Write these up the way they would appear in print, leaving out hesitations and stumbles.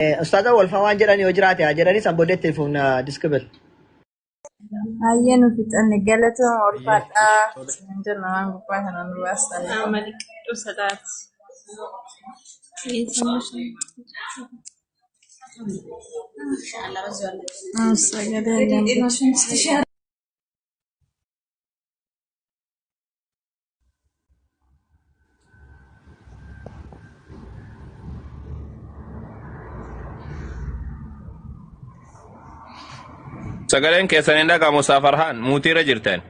Ustaza Wolfawaan jedhanii yoo jiraate haa jedhanii san booddeetti fuun diskibel. Ayyee nuti xanni galatuma ulfaadhaa. Jenna waan gubbaa kana nu baastan. Amalik salaat. Sagalee Sagaleen keessan hin dhagahamu Farhaan muutiirra jirtan.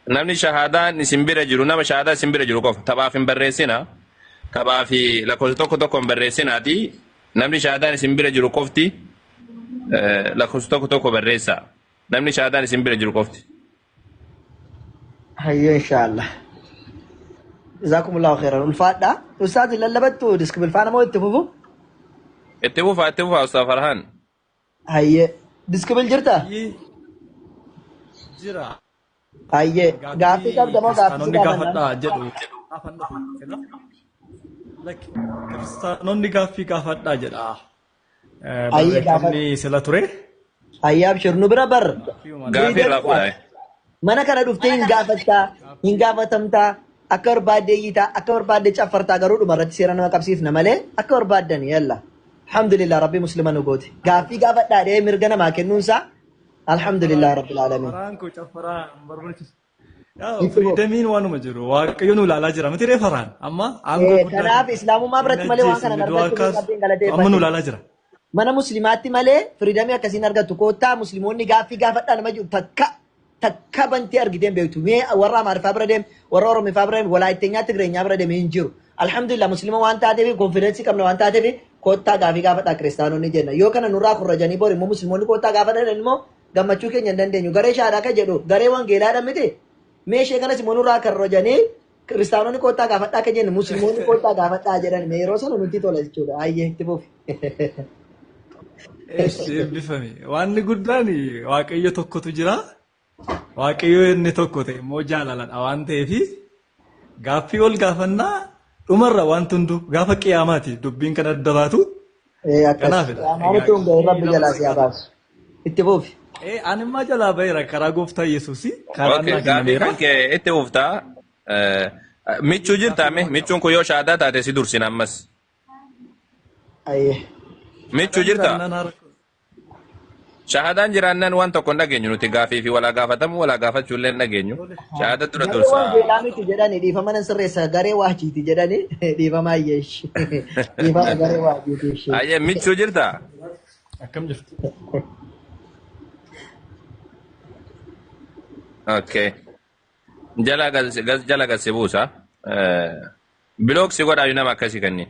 Namni shahaadaan isin bira jiru nama shahaadaa isin bira jiru qofa taphaaf hin barreessina. Taphaaf lakkoofsa tokko hin barreessinaati. Namni shahaadaan isin bira jiru qofti lakkoofsa tokko barreessa. Namni shahaadaan isin bira jiru qofti. Hayyoo inshallah. Jazakumullahu khairan. Ulfaadhaa. Ustaaz lallabattu diskibel faana moo itti fufu? Itti fufaa Ustaz Farhaan. Hayyee. Diskibel jirta? Jira. Hayyee. Gaaffii qabda moo gaaffii gaafadhaa jedhu. Kiristaanonni gaaffii gaafadhaa jedha. Barreeffamni sila ture. Hayyee abshir nu bira bar. Gaaffii irraa fuudhaa. Mana kana dhuftee hin gaafatamtaa. Akka barbaadde iyyitaa, akka barbaadde caffartaa garuu dhumarratti seera nama qabsiifna malee akka barbaaddan yalla. Alhamdulillah rabbi muslima nu gooti. Gaaffii gaafadhaa dhee mirga namaa kennuunsaa alhamdulillah rabbil alamin. Faraan koo caffaraa barbaachisu. Firiidamiin waanuma jiru waaqayyo nu ilaalaa jira miti ree Faraan amma aangoo guddaa. Kanaaf islaamummaa biratti malee waan kana argachuu amma nu ilaalaa jira. Mana muslimaatti malee firiidamii akkasiin argattu koottaa musliimoonni gaaffii gaafadhaa nama jiru takka bantii argiteen beektu mee warra Amaariffaa bira deem warra Oromiffaa bira deem Walaayiteenyaa Tigreenyaa bira deem hin jiru. Alhamdulillah muslima waan taateef konfidensi qabna waan taateef koottaa gaaffii gaafadhaa kiristaanonni jenna. Yoo kana nurraa kurrajanii bor immoo musliimoonni koottaa gaafadhan immoo gammachuu keenya hin dandeenyu. Garee shaadaa ka jedhu garee wangeelaadha miti. Mee ishee kanas immoo nurraa kurrajanii kiristaanonni koottaa gaafadhaa ka jennu musliimoonni koottaa gaafadhaa jedhan mee yeroo sana nutti tola jechuudha. Hayyee itti fufi. Eebbifame waanni guddaan waaqayyo tokkotu jira. Waaqayyo inni tokko ta'e immoo jaalaladha waan ta'eef gaaffii ol gaafannaa dhumarra waan tundu gaafa qiyaamaati dubbiin kan adda baatu. Kanaafidha. Amaanitti hundaa'e rabbi jalaa si abaasu. Itti fufi. Ani immoo jalaa baheera karaa gooftaa Yesuusi. Karaa naa kennameera. Itti fuftaa. Michuu jirtaa michuun kun yoo shahaadaa taate si dursin ammas. Ayyee. Michuu jirtaa. Shahadaan jiraannan waan tokko hin dhageenyu nuti gaaffii fi walaa gaafatamu walaa gaafachuu illee hin dhageenyu. Shahaada tura dursa. Garee wangeelaa miti jedhani dhiifama nan sirreessa garee waajiiti jedhani dhiifama ayyeeshi. Dhiifama garee waajiiti. Ayyee michuu jirtaa. Akkam jirtu. Okay. Jala galsi buusa. Bilooksi godhaa nama akkasii kanneen.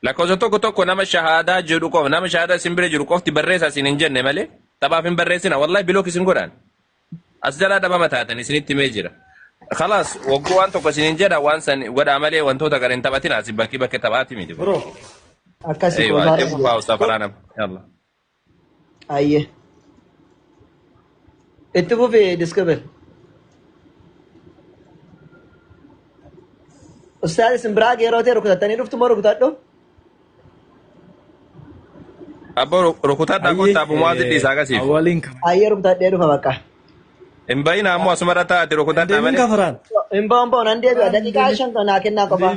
Lakkoofsa tokko nama shahaadaa jedhu qofa nama shahaadaa isin bira jiru qofti barreessaa isin hin jenne malee taphaaf hin barreessina wallahi bilook isin godhaan. As jalaa dhabama taatan isinitti himee jira. Khalaas waggoo waan tokko isin hin jedha waan san godhaa malee wantoota gara hin taphatin as bakki taphaati miti. Akkasii waa deemu fa'aa usta faraanam. Yalla. Ayyee. Itti fufi diskibel. Ustaaz isin biraa yeroo ta'e rukutatanii dhuftu moo rukutadhu? Abbo rukutadhaa kottaa Abu Mu'aazid dhiisaa agarsiif. Ayyee rukutadhee dhufa bakka. Hin bahin ammoo asuma taate rukutadhaa malee. Hin ba'u nan deebi'a daqiiqaa 5 naa kennaa qofa.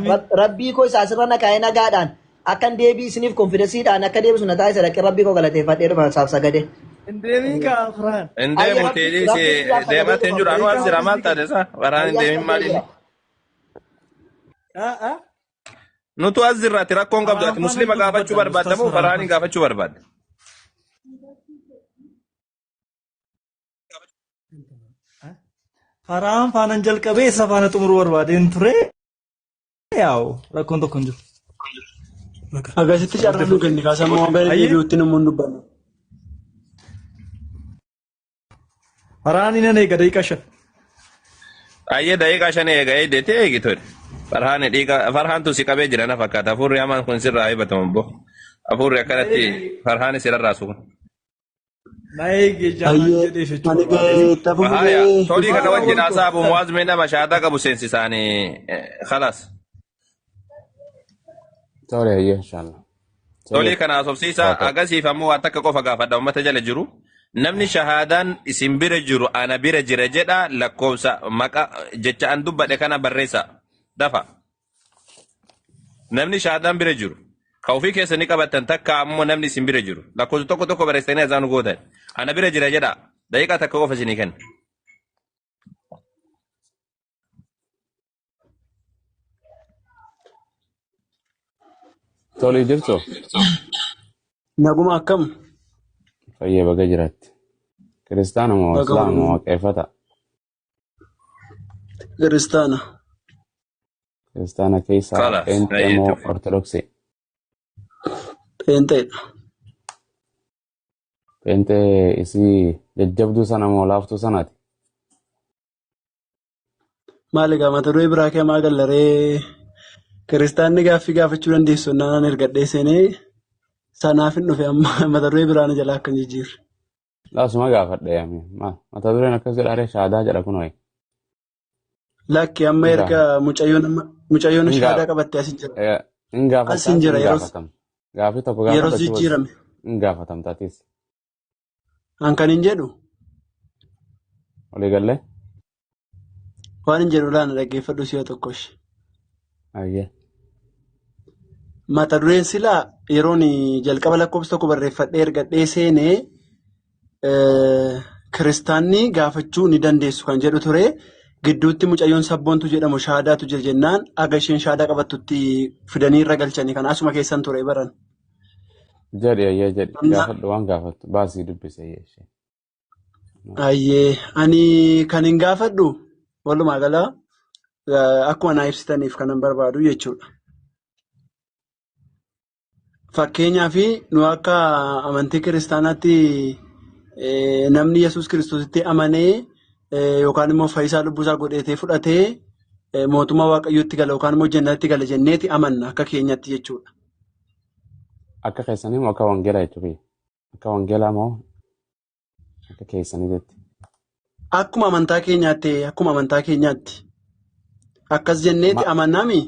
Rabbii koo isaa sirra na kaa'ee nagaadhaan akkan deebii isiniif konfidensiidhaan akka deebisu na taasisa dhaqee rabbii koo galateeffadhee dhufa saaf sagadee. Indeemin ka Faraan. Indeemu teedii deemaa teen jiru anuu as jira maal taate isaa waraan indeemin maaliini. Nutu as jirraati rakkoon qabdu ati muslima gaafachuu barbaadda moo faraanii gaafachuu barbaadda? Faraan faanan jalqabee isa faana xumuruu barbaadeen ture. Yaa'u rakkoon tokko hin jiru. Agasitti carraan kenni kaasamoo bara deebi'uutti namoonni dubbanna. Faraan inni eega daqiiqaa 5. Ayyee daqiiqaa 5 eega eeddete eegitoodha. Farhaan tu si qabee jira na fakkaata. Afurri hamaan kun sirraa eebbatamu obbo. Afurri akkanatti Farhaan sirraa sun. Tolii kana wajjin haasaa Abu Mu'aaz mee nama shahaadaa qabu seensisaanii khalaas. Tole ayya inshallah. Tolii kana asobsiisa agasiif ammoo waan takka qofa gaafadha uummata jala jiru. Namni shahaadaan isin bira jiru ana bira jira jedha lakkoofsa maqaa jecha an dubbadhe kana barreessa. Dafa. Namni shahaadaan bira jiru. Ka ofii keessanii qabattan takka ammoo namni isin bira jiru. Lakkoofsa tokko tokko barreessanii azaan gootan. Ana bira jira jedha. Daqiiqaa takka qofa isinii kenna. Tole jirtu. Naguma akkam? Fayyaa baga jiraatti. Kiristaana moo Islaama moo Waaqeffata? Kiristaana. Kiristaana keessaa Pheenxee moo Ortodoksii? Pheenxeedha. Pheenxee isii jajjabduu sana moo laaftuu sanaati? Maali egaa mata duree biraa kee maa gallaree kiristaanni gaaffii gaafachuu dandeessu naan ergadhee seenee sanaaf hin dhufe amma mata duree biraan jalaa akka hin jijjiirre. Laasuma gaafadhe yaami. Mata dureen akkas jedhaaree shaadaa jedha kun wayi. Lakki amma erga mucayyoon shaadaa qabattee asin jira. In gaafatam. Asin jira Gaafii tokko yeroo jijjiirame. In gaafatamtaatis. An kan hin jedhu. Olii gallee? Waan hin jedhu laana dhaggeeffadhu si'a tokkosh. Ayyee. Mata dureen silaa yeroon jalqaba lakkoofsa tokko barreeffadhee ergadhee seenee kiristaanni gaafachuu ni dandeessu kan jedhu ture. Gidduutti mucayyoon sabboontu jedhamu shaadaatu jira jennaan aga isheen shaadaa qabattutti fidanii irra galchanii kan asuma keessan ture baran. Jedhi ayyee jedhi. Gaafadhu waan gaafattu baasii dubbise ayyee ishee. Ayyee ani kan hin gaafadhu walumaa galaa akkuma naa ibsitaniif kanan barbaadu jechuudha. Fakkeenyaaf nu akka amantii kiristaanaatti namni Yesuus Kiristoositti amanee yookaan immoo fayyisaa lubbuusaa godhatee fudhatee mootummaa Waaqayyootti gala yookaan immoo jannatti gala jenneeti amanna akka keenyatti jechuudha. Akka keessanii moo akka wangeelaa jechuudha? Akka wangeelaa moo akka keessanii jetti? Akkuma amantaa keenyaatti akkas jenneeti amannaami.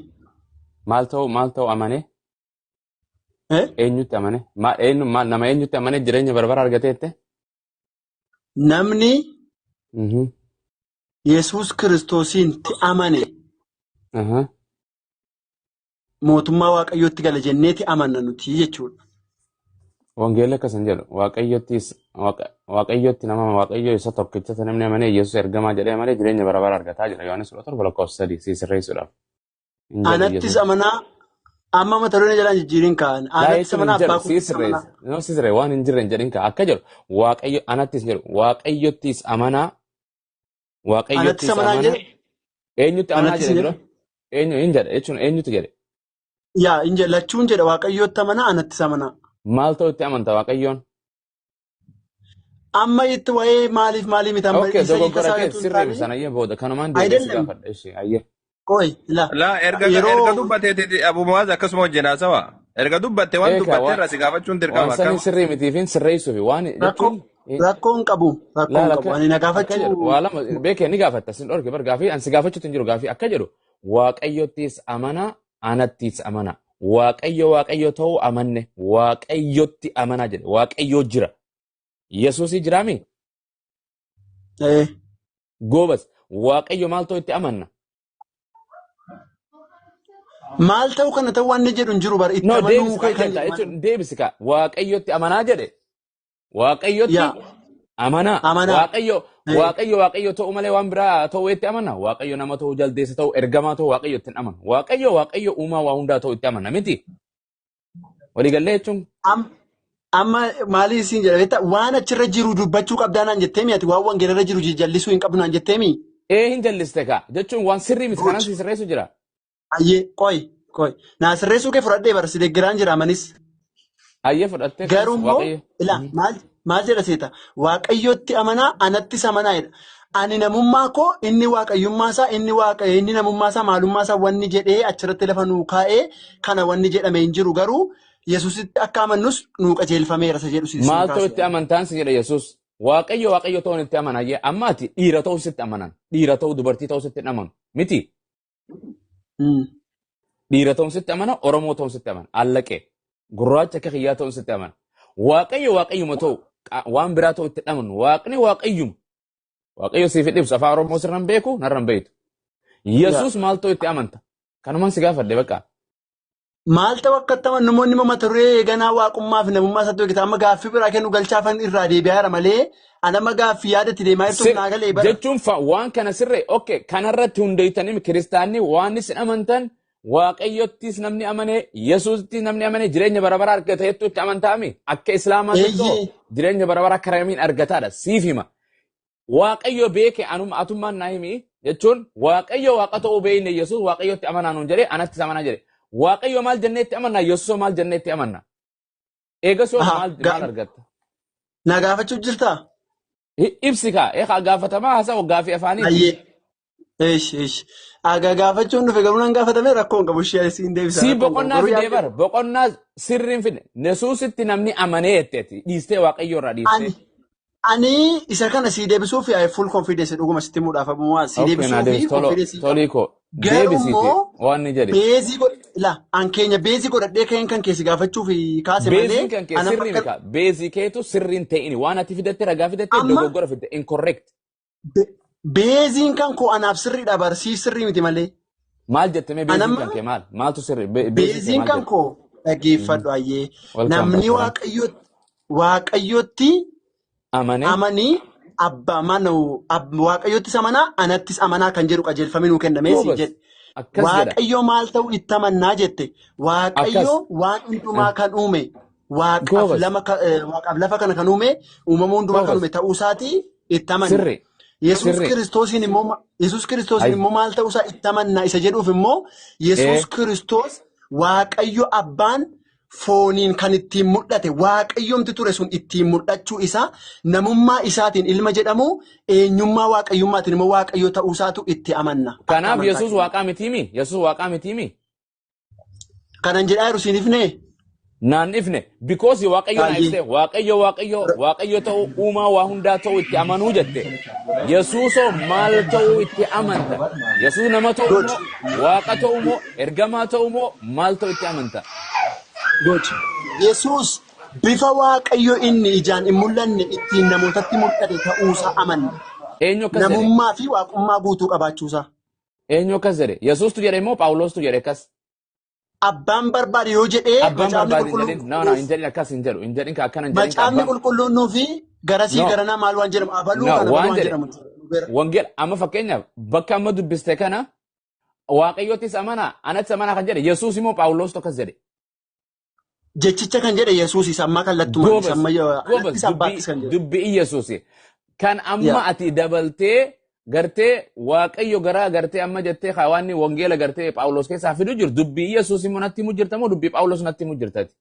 Maal ta'u amane? Eenyutti amane? Nama eenyutti amane jireenya barbara argateette? Namni Yesuus Kiristoositti amane mootummaa Waaqayyootti gala jenneeti amanna nuti jechuudha. Wangeelli akkasan jedhu Waaqayyootti nama Waaqayyoo isa tokkicha namni amane Yesuus ergamaa jedhee malee jireenya barbara argataa jira. Yohaannis 17:3 sirreessuudhaaf. Anattis amanaa amma mata duree jalaan jijjiirin ka'an. Anattis amanaa abbaa kuusaa. Sirree waan hin jirre jedhin ka'a akka jedhu Waaqayyo anattis jedhu Waaqayyottis amanaa. Waaqayyottis amanaa. Eenyutti amanaa jedhe dura? Eenyu hin jedhe jechuun eenyutti jedhe? Yaa hin jedhe lachuun jedhe Waaqayyootti amanaa anattis amanaa. Maal ta'u itti amanta Waaqayyoon? Amma itti waa'ee maaliif maalii miti amma isa dogoggora kee sirreef sanayyee booda kanumaan deemee gaafadha ishee ayyee. La erga dubbattee Abu Mu'aaz akkasuma hojjenaa sawa. Erga dubbatte waan dubbatte irraa si gaafachuun dirqama akkam. Waan sirrii mitiifin sirreessuuf waan jechuun rakkoon qabu ani na gaafachuu waa lama beekee ni gaafatta sin dhorke bar gaafii an si gaafachuutu hin jiru gaafii akka jedhu Waaqayyottis amanaa anattis amanaa Waaqayyo ta'uu amanne Waaqayyotti amanaa jedhe Waaqayyoo jira Yesuusii jiraami goobas Waaqayyo maal ta'u itti amanna maal ta'u kana ta'u waan jedhu hin jiru bar itti amanuu kan deebisika Waaqayyotti amanaa jedhe Waaqayyotti amanaa Waaqayyo ta'u malee waan biraa ta'u itti amanna Waaqayyo nama ta'u jaldeessa ta'u ergamaa ta'u Waaqayyo itti amanna Waaqayyo uumaa waa hundaa ta'u itti amanna miti waliigallee jechuun amma maalii isin jedhametta waan achirra jiru dubbachuu qabdaa naan jetteemi ati waan wangeelarra jiru jallisuu hin qabdu naan jetteemi hin jalliste ka jechuun waan sirrii miti kanan si sirreessu jira ayyee qoy naa sirreessuu kee fudhadhee barsi deeggaraan jira amanis ayyee fudhattee garuu immoo maal jedha seeta Waaqayyotti amanaa anattis amanaa jedha ani namummaa koo inni waaqayyummaasaa inni namummaasaa maalummaa wanni jedhee achirratti lafa nuu kaa'ee kana wanni jedhame hin jiru garuu Yesuusitti akka amannus nuu qajeelfameera isa jedhu si maal ta'u itti amantaan si jedha Yesuus Waaqayyo ta'uun itti amanaa amma ati dhiira ta'uu sitti amanan dhiira ta'uu dubartii ta'uu sitti amanu miti Dhiira ta'uun sitti amana, Oromoo ta'uun sitti amana. Allaqee. Gurraacha akka kiyyaa ta'uun sitti amana. Waaqayyo waaqayyuma ta'u waan biraa ta'u itti dhamanu. Waaqni waaqayyuma. Waaqayyo siif dhibsu afaan Oromoo sirran beeku narran beektu. Yesuus maal ta'u itti amanta. Kanumaan si gaafadhe bakka. Maal ta'u akka taman namoonni mata duree ganaa waaqummaa fi namummaa isaatti hojjetan amma gaaffii biraa kennu galchaafan irraa deebi'aara malee anama gaaffii yaadatti deemaa jirtu naa galee bara. Jechuun waan kana sirree okay kanarratti hundeeytanii kiristaanni waan isin amantan waaqayyottis namni amane Yesuusittis namni amane jireenya bara bara argata jettu itti amantaami akka islaamaatti jireenya bara bara karamiin argataadha siif hima. Waaqayyo beeke anuma atummaan naa himi jechuun waaqayyo waaqa ta'uu beeyne Yesuus waaqayyotti amanaa nuun jedhee anatti amanaa jedhe. Waaqayyo maal jenneetti amanna Yesuus maal jenneetti amanna. Eegas yoo maal argatta. Na gaafachuuf jirtaa? Ibsi kaa eegaa gaafatamaa haasa'u gaafii afaanii. Ayyee. Eesh. Aga gaafachuun dhufe garuu nan gaafatame rakkoon qabu ishee siin deebisa. Si boqonnaa fidee bara boqonnaa sirriin fide Yesuusitti namni amanee jetteeti dhiistee waaqayyo irraa dhiistee. Ani isa kana si deebisuuf full confidence dhuguma sitti muudhaaf ammoo si deebisuuf confidence. Toliko. Deebisiiti waan ni jedhe. Beezii la an keenya beezii godhadhee kan keessi gaafachuuf kaase malee. Beezii kan kee sirriin mika beezii keetu sirriin ta'ini waan ati fidatte ragaa fidatte dogoggora fidde incorrect. Beeziin kan koo anaaf sirriidha barsii sirrii miti malee. Maal jettame beeziin kan kee maal maaltu sirri beeziin kan koo dhaggeeffadhu ayyee namni waaqayyotti amanii abbaa manuu waaqayyottis amanaa anattis amanaa kan jedhu qajeelfamee nuu kennamee si jedhe. Waaqayyo maal ta'u itti amannaa jette waaqayyo waan hundumaa kan uume waaqaaf lafa kana kan uume uumama hundumaa kan uume ta'uu isaatii itti amanna. Yesuus Kiristoosiin immoo maal ta'uu isaa itti amannaa isa jedhuuf immoo Yesuus Kiristoos waaqayyo abbaan fooniin kan ittiin mul'ate waaqayyoomti ture sun ittiin mul'achuu isaa namummaa isaatiin ilma jedhamu eenyummaa waaqayyummaatiin immoo waaqayyo ta'uu isaatu itti amanna. Kanaaf Yesuus waaqaa mitiimi? Yesuus waaqaa mitiimi? Kanan jedhaa jiru siin ifne? Naan ifne because waaqayyo na ibse waaqayyo ta'uu uumaa waa hundaa ta'uu itti amanuu jette. Yesuusoo maal ta'uu itti amanta? Yesuus nama ta'uu moo waaqa ta'uu moo ergamaa ta'uu moo maal ta'uu itti amanta? Yesuus bifa waaqayyo inni ijaan hin mul'anne ittiin namootatti mul'ate ta'uusaa amanna. Namummaa fi waaqummaa guutuu qabaachuusaa. Eenyu akkas jedhe? Yesuustu jedhe moo Phaawulostu jedhe akkas? Abbaan barbaade yoo jedhee macaafni qulqulluun. No, hin jedhin akkas hin jedhu. Hin jedhin ka akkana hin jedhin. Macaafni qulqulluun nuufi garasii garanaa maal waan jedhamu abaluu kana waan jedhamu. Wangeela amma fakkeenyaaf bakka amma dubbiste kana waaqayyottis amanaa anattis amanaa kan jedhe Yesuus immoo Phaawulostu akkas jedhe. Jechicha kan jedhe Yesuus isa amma kallattumaan isa amma dubbii Yesuus kan amma ati dabaltee gartee waaqayyo garaa gartee amma jettee hawaanni wangeela gartee Phaawulos keessaa fidu jiru dubbii Yesuus immoo natti himu jirta moo dubbii Phaawulos natti himu jirtati?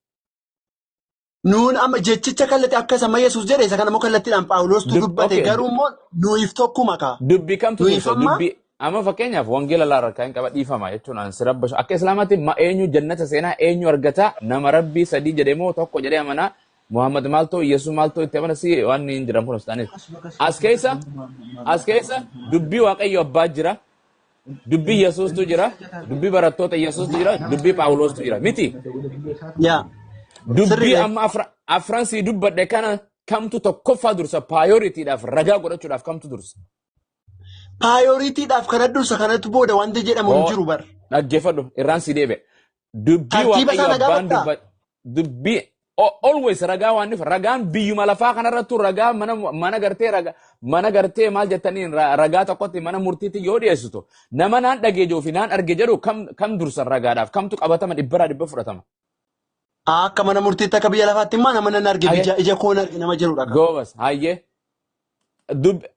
Nuun amma jechicha kallatti akkas amma Yesuus jedhe isa kana immoo kallattiidhaan Phaawulostu dubbate garuu immoo nuuf tokkuma kaa. Dubbii kamtu dursa dubbii amma fakkeenyaaf wangeela laarraa hin qaba dhiifama jechuun an sirabbashu akka islaamaatti eenyu jannata seenaa eenyu argata nama rabbii sadii jedhee moo tokko jedhee amanaa Muhammad maal ta'u Yesuus maal ta'u itti amana si waan hin jiran kun ustaanis as keessa dubbii waaqayyo abbaa jira dubbii Yesuustu jira dubbii barattoota Yesuustu jira dubbii Phaawulostu jira miti dubbii amma afransii dubbadhe kana kamtu tokkoffaa dursa prioritiidhaaf ragaa godhachuudhaaf kamtu dursa. Prioritiidhaaf kana dursa kanatti booda wanti jedhamu hin jiru bar. Dhaggeeffadhu irraan si deebi'e. Dubbii waaqayyo abbaan dubbate dubbii always ragaa waan dhufa ragaan biyyuma lafaa kanarrattu ragaa mana gartee maal jettaniin ragaa tokkotti mana murtiitti yoo dhiyeessitu nama naan dhageejoo fi naan arge jedhu kam dursan ragaadhaaf kamtu qabatama dhibba fudhatama. Akka mana murtiitti akka biyya lafaatti immoo nama nan arge ija koon arge nama jedhudha. Goobas hayyee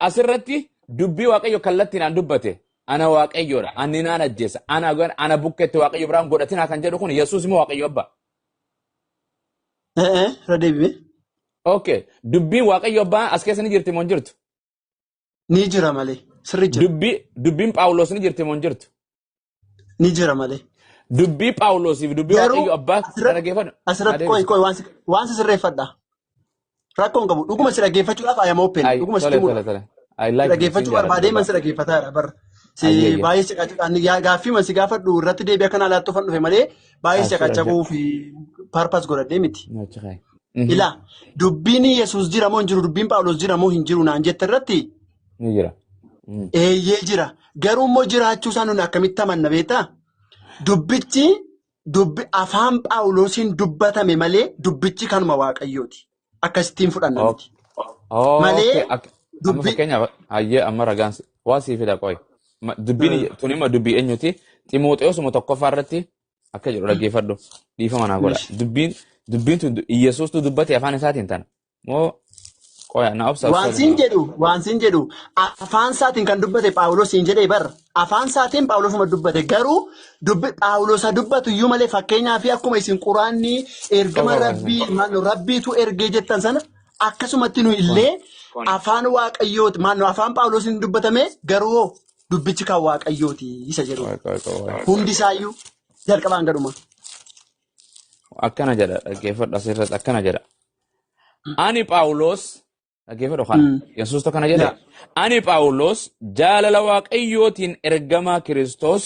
asirratti dubbii waaqayyo kallattiinaan dubbate ana waaqayyoodha ani naan ajjeessa ana bukketti waaqayyo biraan godhatinaa kan jedhu kun Yesuus immoo waaqayyo abba. Radeebibe. Okay dubbiin waaqayyo abbaa as keessa ni jirti moo hin jirtu? Ni jira malee sirri jira. Dubbiin Phaawulos ni jirti moo hin jirtu? Ni jira malee. Dubbii Phaawulosiif dubbii waaqayyo abbaa dhaggeeffadhu. Asirratti waan si sirreeffadha. Rakkoon qabu dhuguma si dhaggeeffachuudhaaf ayyaama open dhuguma si dhaggeeffachuu barbaadee man si dhaggeeffataa jira barra. Si baay'ee caqacaqaan gaaffii masi gaafadhu irratti deebi'a kana alaatti ufan dhufe malee baay'ee caqacaquu fi parpas godhadhee miti. Ila dubbiin Yesuus jira moo hin jiru dubbiin Phaawulos jira moo hin jiru naan jette irratti. Ni jira. Eeyyee jira garuu immoo jiraachuu isaa nuni akkamitti amanna beektaa? Dubbichi afaan Phaawulosiin dubbatame malee dubbichi kanuma Waaqayyooti. Akkasittiin fudhanna miti. Malee amma fakkeenyaaf hayyee amma ragaan waa sii fida qoy. Dubbiin tunima dubbii eenyuti? Ximooxeyoosuma tokkoffaa irratti akka jedhu dhaggeeffadhu dhiifama naa godha. Dubbiin tun Yesuustu dubbate afaan isaatiin tana. Moo qoya na obsa. Waan siin jedhu afaan isaatiin kan dubbate Phaawulosiin jedhee bar afaan isaatiin Phaawulosuma dubbate garuu Phaawulosa dubbatu iyyuu malee fakkeenyaaf akkuma isin quraanni ergama rabbiitu ergee jettan sana akkasumatti nu illee afaan Waaqayyooti afaan Phaawulosiin dubbatame garuu dubbichi kan Waaqayyooti isa jedhu. Hundi isaayyuu jalqabaan gadhuma. Akkana jedha dhaggeeffadhu asirratti akkana jedha. Ani Phaawulos dhaggeeffadhu kana Yesuus tokkana jedhe. Ani Phaawulos jaalala Waaqayyootiin ergamaa Kiristoos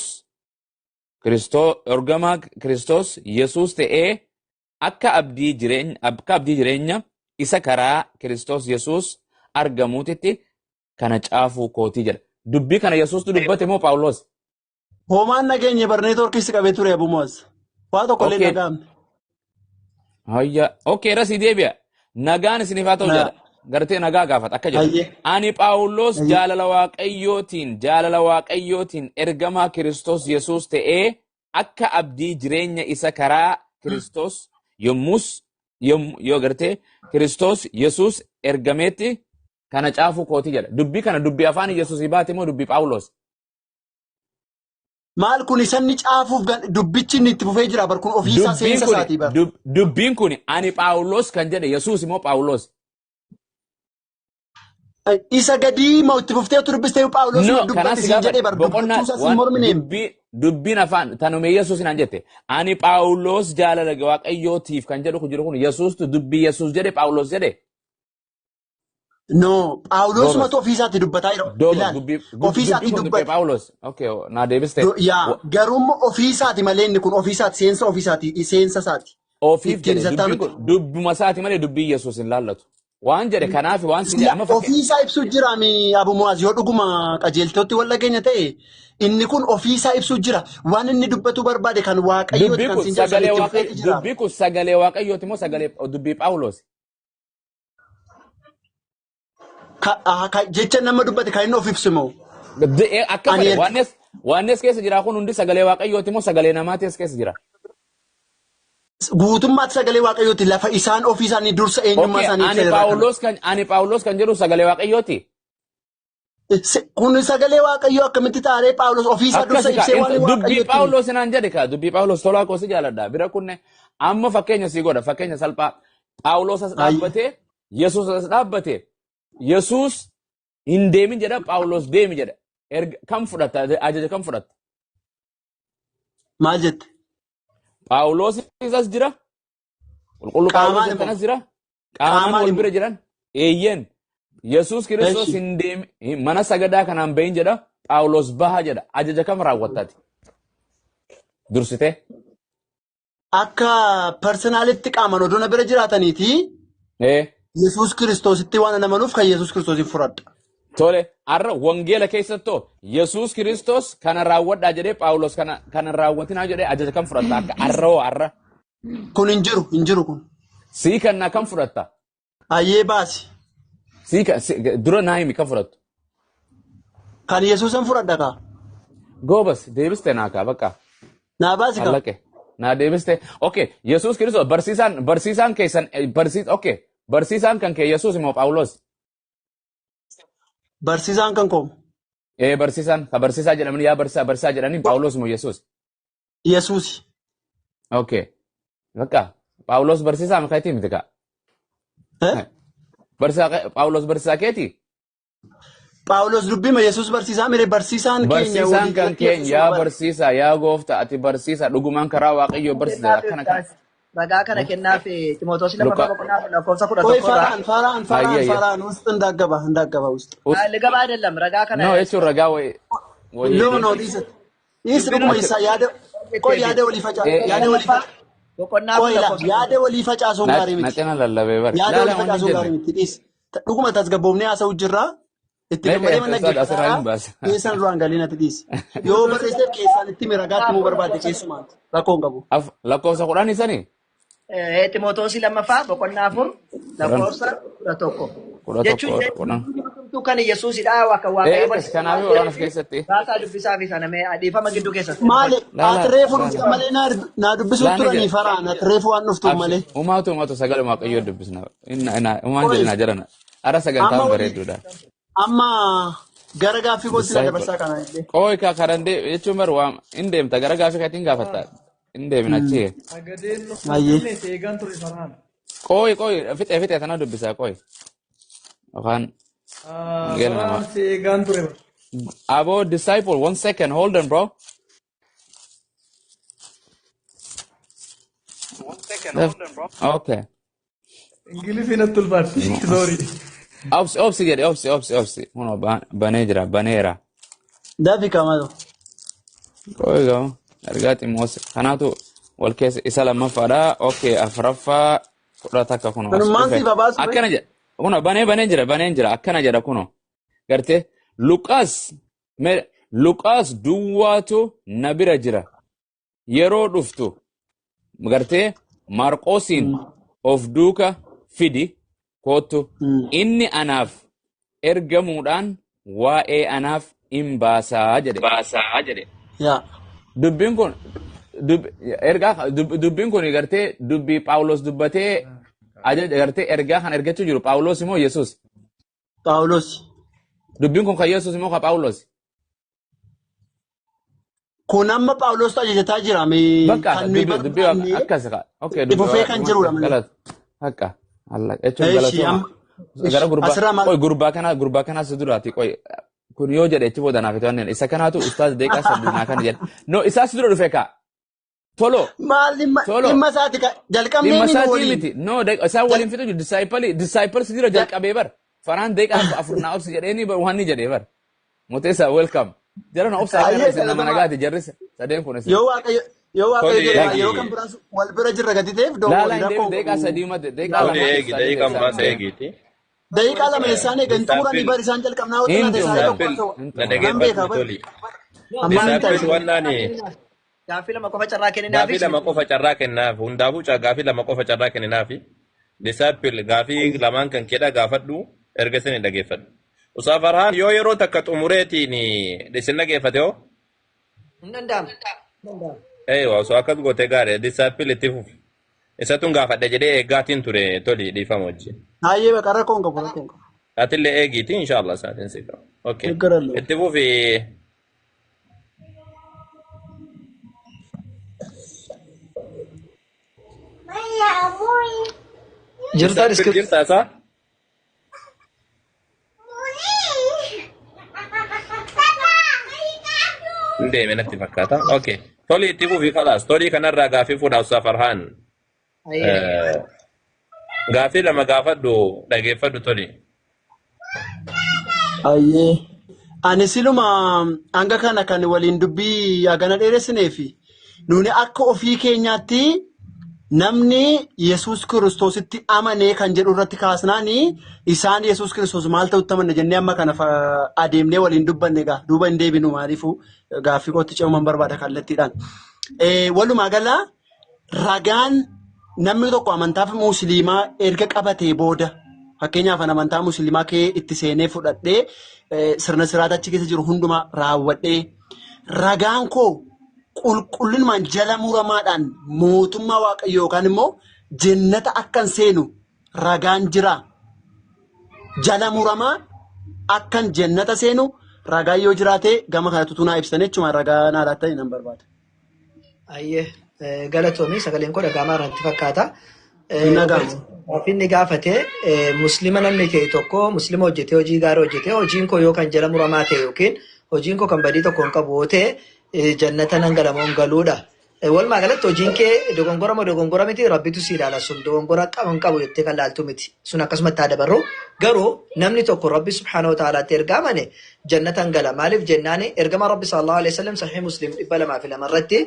Yesuus ta'ee akka abdii jireenya isa karaa Kiristoos Yesuus argamuutitti kana caafuu kootii jedha. Dubbii kana Yesuustu dubbate moo Phaawulos? Hoomaan nageenya barnee torkisi qabee ture abumoos. Waa tokko illee nagaamne. Hayya. Okay, rasii deebi'a. Nagaan isiniif haa ta'u jedha. Gartee nagaa gaafata akka jedhu. Ani Phaawulos jaalala Waaqayyootiin ergamaa Kiristoos Yesuus ta'ee akka abdii jireenya isa karaa Kiristoos yoo gartee Kiristoos Yesuus ergameetti kana caafuu kootii jedha. Dubbii kana dubbii afaan Yesuusii baate moo dubbii Phaawulos? Maal kun isanni caafuuf dubbichi inni itti fufee jira bar kun ofiisaa seensa isaatii bar. Dubbiin kun ani Phaawulos kan jedhe Yesuus immoo Phaawulos. Isa gadii moo itti fuftee turbistee Phaawulos dubbatti siin jedhee bar dubbachuusaa siin mormineen. Dubbiin afaan tanumee Yesuus naan jette. Ani Phaawulos jaalala Waaqayyootiif kan jedhu kun jiru kun Yesuustu dubbii Yesuus jedhe Phaawulos jedhe. No, Phaawulos matu ofiisaatti dubbataa jira. Ofiisaatti dubbata. Phaawulos. Okay, na deebiste. Yaa garuu ofiisaatti malee inni kun ofiisaatti seensa ofiisaatti seensa isaati. Ofiif jedhe dubbuma isaati malee dubbii Yesuus hin laallatu. Waan jedhe kanaaf waan si jedhe amma ofiisaa ibsuu jira mi Abumuwaaz yoo dhuguma qajeeltootti wal keenya ta'e inni kun ofiisaa ibsuu jira waan inni dubbatu barbaade kan Waaqayyooti kan siin jedhu dubbii kun sagalee Waaqayyooti moo sagalee dubbii Phaawulos? Jecha nama dubbate kan inni of ibsu moo? Akka waannes keessa jira kun hundi sagalee Waaqayyooti moo sagalee namaatis keessa jira? Guutummaatti sagalee Waaqayyooti lafa isaan ofii isaanii dursa eenyummaa isaanii ani Phaawulos kan jedhu sagalee Waaqayyooti. Kun sagalee Waaqayyoo akkamitti taaree Phaawulos ofii isaa dursa ibsee waan Waaqayyooti. Dubbii Phaawulos naan jedhe ka dubbii Phaawulos tolaa koosi jaaladha bira kunne amma fakkeenya sii godha fakkeenya salphaa Phaawulos as dhaabbatee Yesuus as dhaabbatee Yesuus hin deemin jedha Phaawulos deemi jedha. Kam fudhatta ajaja kam fudhatta? Maal jette? Phaawulos isas jira. Qulqulluu Phaawulos kanas jira. Qaamaan wal bira jiran. Eeyyeen Yesuus Kiristoos hin deemi mana sagadaa kanaan bahin jedha Phaawulos baha jedha. Ajaja kam raawwattaati? Dursitee? Akka personaalitti qaaman odoo na bira jiraataniiti. Yesuus Kiristoositti waan namanuuf kan Yesuus Kiristoosiin fudhadha. Tole, arra wangeela keessattuu Yesuus Kiristoos kana raawwadhaa jedhee Phaawulos kana raawwatinaa jedhee ajaja kam fudhatta akka arra? Kun hin jiru kun. Sii kannaa kam fudhatta? Ayyee baasi. Dura naa himi kam fudhattu? Kan Yesuusan fudhadha kaa. Goobas deebiste naa kaa bakka. Naa baasi kaa. Allaqe. Naa deebiste. Okay, Yesuus Kiristoos barsiisaan keessan okay. Barsiisaan kan kee Yesuus immoo Phaawulos. Barsiisaan kan koo. Barsiisaa jedhamanii yaa barsiisaa jedhanii Phaawulos immoo Yesuus. Yesuus. Okay. Bakka Phaawulos barsiisaa makaati miti kaa. Phaawulos barsiisaa keeti? Phaawulos dubbima Yesuus barsiisaa mire barsiisaan keenya. Barsiisaan kan keenya yaa barsiisaa yaa gooftaa ati barsiisaa dhugumaan karaa Waaqayyoo barsiisa akkana kan. Ragaa kana kennaaf Ximootoos lafa lakkoofsa 11 Faraan ውስጥ እንዳገባ ውስጥ ልገባ አይደለም ረጋ kana ነው እሱ ረጋ ወይ No, this dhuguma isaa yaada walii facaasuun gaarii miti. Naqina lallabee bara. Yaada walii facaasuun gaarii miti. Dhuguma tasgabboofnee haasa'u jirra. Itti dabalee mana gaggeessaa keessan duraan galiinatti dhiisi. Yoo barreessee keessaan itti miragaatti immoo barbaadde keessumaatti rakkoon qabu. Lakkoofsa 10 isanii? Ximootoosi lammaffaa boqonnaa 4 lakkoofsa 11. Jechuun kan Yesuusidha akka waaqayyo barsiisa. Kanaaf waraana keessatti. Baasaa dubbisaa fi sanamee adiifama gidduu keessatti. Maali? Atireefu dhufta malee naa dubbisuu turanii faraan atireefu waan dhuftu malee. Umaatu sagalee waaqayyoo dubbisna. Umaan jedhina jarana. Ara sagantaan bareedduudha. Amma gara gaaffii kootti na dabarsaa kana illee. Qooyi karandee jechuun baru waan hin deemta gara gaaffii kaatiin gaafatta. Hin deemin achi. Qooyi fixe tana dubbisaa qooyi. Afaan. About disciple, 1 second, hold on, bro. 1 second, hold on, bro. Okay. Sorry. Obsi jedhe, obsi. Uno baneera. Dafi kamado. Qooyi gahu. Argaati moose. Kanaatu wal keessa isa lammaffaadha. Okay, afuraffaa kudha takka kuno. Akkana jedhe. Kuno banee jira akkana jedha kuno. Gartee Luqaas duwwaatu na bira jira. Yeroo dhuftu gartee Marqoosiin of duuka fidi kootu inni anaaf ergamuudhaan waa'ee anaaf hin baasaa jedhe. Dubbiin kun gartee dubbii Phaawulos dubbatee gartee ergaa kan ergachuu jiru Phaawulos immoo Yesuus. Phaawulos. Dubbiin kun kan Yesuus immoo kan Phaawulos. Kun amma Phaawulos ajajataa jira. Dubbii akkas okay dubbii kan jirudha malee. Akka Allah jechuun galatuma. Gara gurbaa kanaas duraati qoy kun yoo jedhe itti booda naaf ta'an isa kanaatu ustaaz deeqaa saddunaa kan jedhe. No isaas dura dhufe ka. Tolo. Dhimma isaati jalqabnee ni miti. No isaan waliin fitu disciples dira jalqabee bar. Faraan deeqaa afurnaa obsi jedheeni waan ni jedhee bar. Moteessa welcome. Jarana obsa kana nama nagaati jarris sadeen kun isa. Yoo waaqayyo kan biraas wal bira jirra gadi ta'eef deeqaa sadii mate deeqaa lama isaan eegan xumuranii bar isaan jalqabnaa waliin isaan Gaaffii lama qofa carraa kennaaf. Hundaafuu gaaffii lama qofa carraa kennaaf. Disaappil gaaffii lamaan kan kedha gaafadhu erga isin dhageeffadhu. Usaa Farhaan yoo yeroo takka xumureetiin isin dhageeffate hoo? Hin danda'amu. Osoo akkas gootee gaarii disaappil itti fufi. Isatun gaafadhe jedhee eeggaatiin ture toli dhiifama wajjin. Hayyee baqa rakkoon qabu. Atillee eegiiti inshaallah isaatiin si qabu. Okay. Itti fufi. Jirta isaa? Deeme natti fakkaata. Okay. Toli itti fufi khalaas. Tolii kanarraa gaaffii fuudhaa Usaa Farhaan. Gaaffii lama gaafadhu dhageeffadhu toli. Ayyee. Ani siluma hanga kana kan waliin dubbii hagana dheeressineefi nuuni akka ofii keenyaatti namni Yesuus Kiristoositti amanee kan jedhu irratti kaasnaani isaan Yesuus Kiristoos maal ta'utti amanne jennee amma kana adeemnee waliin dubbanne egaa duuba hin deebinu maaliifuu gaaffii kootti ce'uman barbaada kallattiidhaan. Walumaa gala ragaan namni tokko amantaa musliimaa erga qabatee booda fakkeenyaaf amantaa musliimaa kee itti seenee fudhadhee sirna siraata achi keessa jiru hundumaa raawwadhee ragaan koo qulqullinaan jala muramaadhaan mootummaa waaqayyoo yookaan immoo jannata akkan seenu ragaan jira. Jala muramaa akkan jannata seenu ragaa yoo jiraate gama kanatti tunaa ibsan jechuudha ragaa naadhaa ta'e nan barbaada. Ayyee galatoomii sagaleen koo dhagaamaa irratti fakkaata. Inni gaafatee muslima namni ta'e tokko muslima hojjetee hojii gaarii hojjetee hojiin koo yoo kan jala muramaa ta'e yookiin hojiin koo kan badii tokko hin qabu yoo ta'e jannata nan galamoon galuudha. Walumaa galatti hojiin kee dogongora miti rabbitu si ilaala sun dogongora qabu jettee kan laaltu miti sun akkasumatti haa dabarru garuu namni tokko rabbi subhaanahu wa ta'aalaatti ergamane jannatan gala maaliif jennaani ergama rabbi sallallahu alaihi wasallam sahih muslim 202 irratti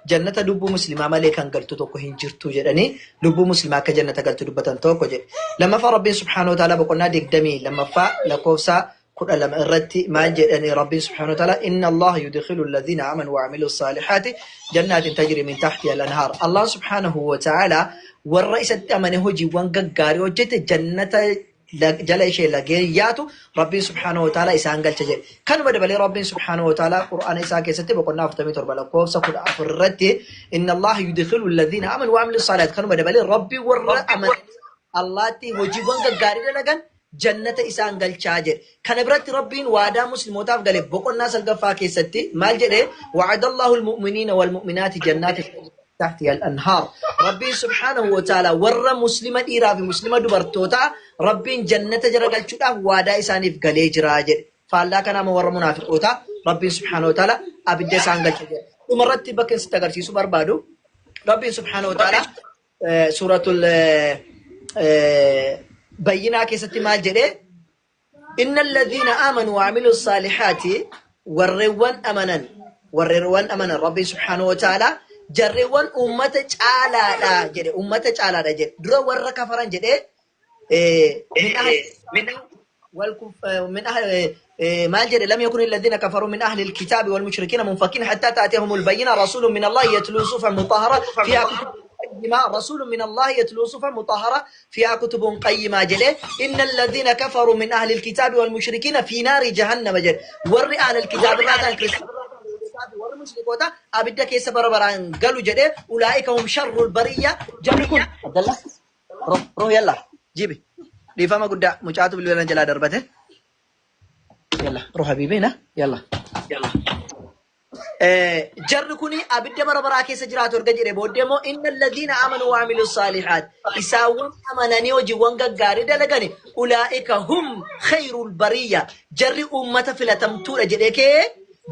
jannata lubbuu muslimaa malee kan galtu tokko hin jirtu jedhanii lubbuu muslimaa akka jannata galtu dubbatan tokko jedhe lammaffaa rabbi subhaanahu wa ta'aalaa boqonnaa 20 lammaffaa lakkoofsa كل لما الرتي ما جاءني ربي سبحانه وتعالى إن الله يدخل الذين آمنوا وعملوا الصالحات جنات تجري من تحتها الأنهار الله سبحانه وتعالى والرئيس التأمنه هجي وانقاري وجت جنة جل شيء لقياتو ربي سبحانه وتعالى إسان قال تجري كان بدأ بلي ربي سبحانه وتعالى قرآن إسان كيستي وقلنا فتمي تربى لقوف سقط الرتي إن الله يدخل الذين آمنوا وعملوا الصالحات كان بدأ بلي ربي والرأمن الله تي هجي وانقاري لقان جنة إسان قال شاجر كان برات ربين وعدا مسلموتا قال بقولنا سلقفا كيستي مال جده وعد الله المؤمنين والمؤمنات جنات تحتها الأنهار ربي سبحانه وتعالى ور مسلمة إيرافي مسلمة دبرتوتا ربين جنة جرى قال شده وعدا إساني في قال جراجر فالله كان مور منافقوتا ربي سبحانه وتعالى أبدا إسان قال شاجر ومرت بكن ستغرسي سبر بادو ربي سبحانه وتعالى سورة بينا كيستي مال جده إن الذين آمنوا وعملوا الصالحات والروان أمنا ربي سبحانه وتعالى جروان أمة تعالى جده أمة تعالى جده درو ور كفران جده من أهل مال جده لم يكن الذين كفروا من أهل الكتاب والمشركين منفكين حتى تأتيهم البينة رسول من الله يتلو صحفا مطهرة فيها رسول من الله يتلو صحفا مطهرة فيها كتب قيمة جله إن الذين كفروا من أهل الكتاب والمشركين في نار جهنم جل ور أهل الكتاب والمشركين أبدا كيس بربران قالوا جده أولئك هم شر البرية جميعكم عبد الله روح يلا جيبي دي فما قد مجاتب اللي جلا دربته يلا روح حبيبينا يلا جركوني أبدا بربرا كيس جرات ورجع بوديمو إن الذين آمنوا وعملوا الصالحات يساوون أمانني وجوان قاري دلقني أولئك هم خير البرية جر أمة فلا تمتور جدك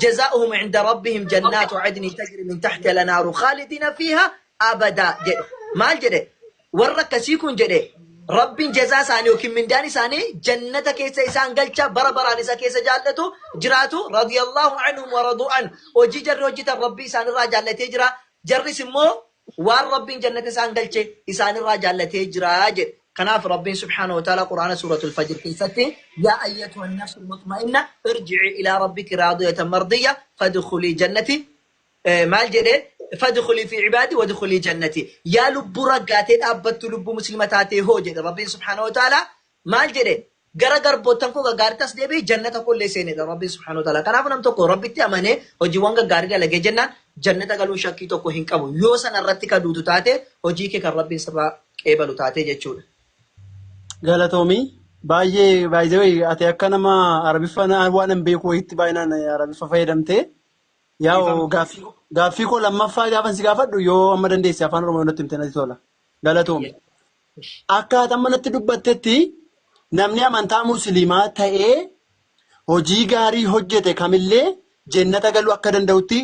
جزاؤهم عند ربهم جنات عدن تجري من تحت الأنهار خالدين فيها أبدا جد مال جد وركسيكون جد رب جزاء ثاني وكم من داني ثاني جنة كيس إنسان قلشة بربرا نسا كيس جالته جراته رضي الله عنهم ورضوا عنه وجي جر وجيت ربي إنسان الراجع التي جرا جر سمو وار رب جنة إنسان قلشة إنسان الراجع التي جرا جد كناف رب سبحانه وتعالى قرآن سورة الفجر في ستة يا أيتها النفس المطمئنة ارجعي إلى ربك راضية مرضية فادخلي جنتي مال جده فادخلي في عبادي وادخلي جنتي يا لب رقاتين أبت لب مسلمتاتي هو جده ربي سبحانه وتعالى مال جده غرغر بوتنكو غارتاس دبي جنة كل سنه ربي سبحانه وتعالى كناف نم تكو ربي تامنه وجوانغا غارغا لگه جنة قالو شكي تكو هنقبو يوسن الرتك دوتو تاتي وجيك كربي سبا قبلو تاتي جچود Galatoomii baay'ee ati akka nama Arabiffaa waan hin beeku wayitti baay'inaan Arabiffa fayyadamtee yaa gaaffii koo lammaffaa gaafan si gaafadhu yoo amma dandeesse afaan Oromoo natti himte natti tola. Galatoomii. Akka ati amma natti dubbattetti namni amantaa musliimaa ta'ee hojii gaarii hojjete kamillee jannata galuu akka danda'utti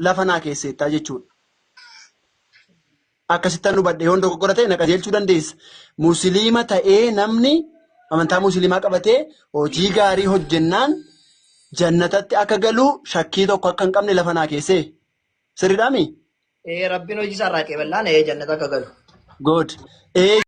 lafa naa keesseettaa jechuudha. Akkasittan hubadhe yoo dogoggora ta'e na qajeelchuu dandeessa. Musliima ta'ee namni amantaa musliimaa qabatee hojii gaarii hojjennaan jannatatti akka galu shakkii tokko akka hin qabne lafa naa keessee. Sirriidhaami? Rabbiin hojii isaa irraa qeeballaan jannata akka galu. Good.